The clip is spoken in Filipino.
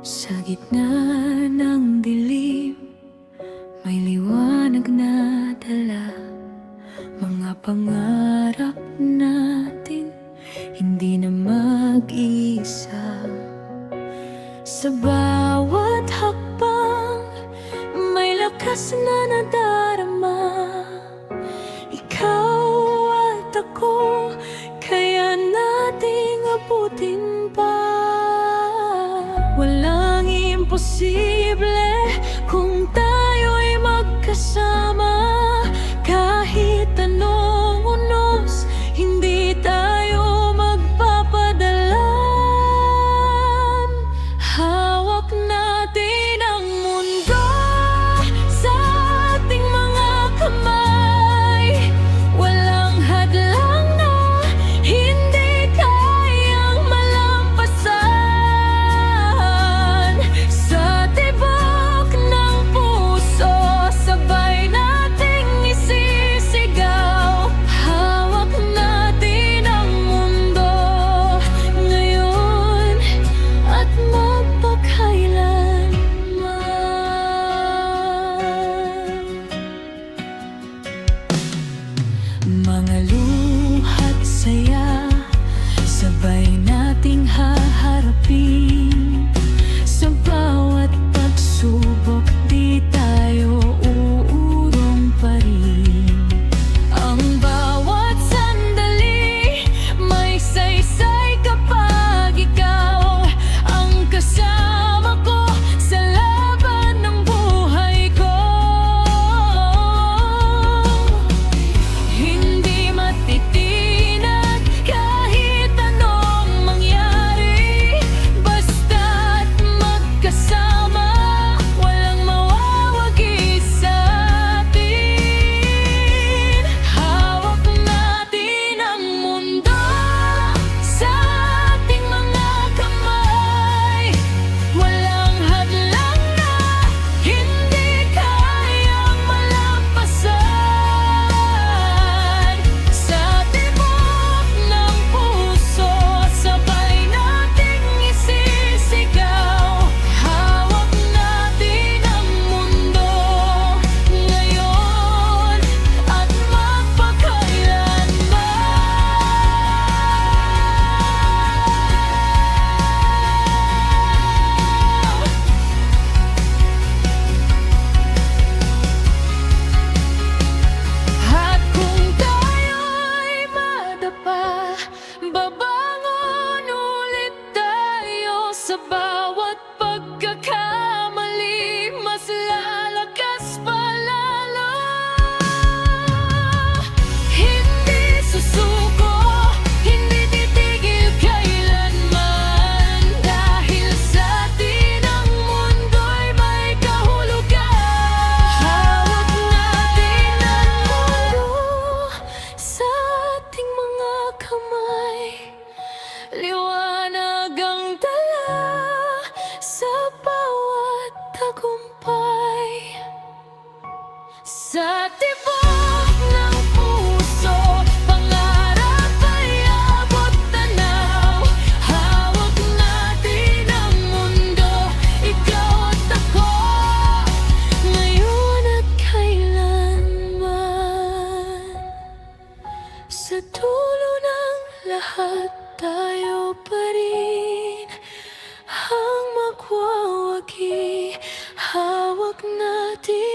Sa gitna ng dilim, may liwanag na dala. Mga pangarap natin, hindi na mag-isa. Sa bawat hakbang, may lakas na nadarama. Ikaw at ako, kaya nating abutin pa. Walang imposible kung tayo'y magkasama. Kahit anong unos, hindi tayo magpapadalam. Hawak natin ang mundo sa ating mga kamay. Walang hadlang na hindi kayang malampasan. Sa tibok ng puso, sabay nating isisigaw. Hawak natin ang mundo ngayon at magpakailanman. Mga luha't saya, sabay nating haharapin. Sa bawat pagsubok, di tayo uurong pa rin. Ang bawat sandali, may saysay kapag ikaw ang kasama ko sa laban ng buhay ko. Hindi matitinag kahit anong mangyari. Basta't magkasama, walang mawawagi sa atin. Hawak natin ang mundo sa ating mga kamay. Walang hadlang na hindi kayang malampasan. Sa tibok ng puso, sabay nating isisigaw. Hawak natin ang mundo ngayon at magpakailanman. At kung tayo'y madapa, babangon ulit tayo. Sa bawat pagkakamali, mas lalakas pa lalo. Hindi susuko, hindi titigil kailanman. Dahil sa atin ang mundo'y may kahulugan. Hawak natin ang mundo sa ating mga kamay. Liwanag ang dala sa bawat tagumpay. Sa tibok ng puso, pangarap ay abot tanaw. Hawak natin ang mundo, ikaw at ako, ngayon at kailanman. Sa dulo ng lahat, tayo pa rin ang magwawagi. Hawak natin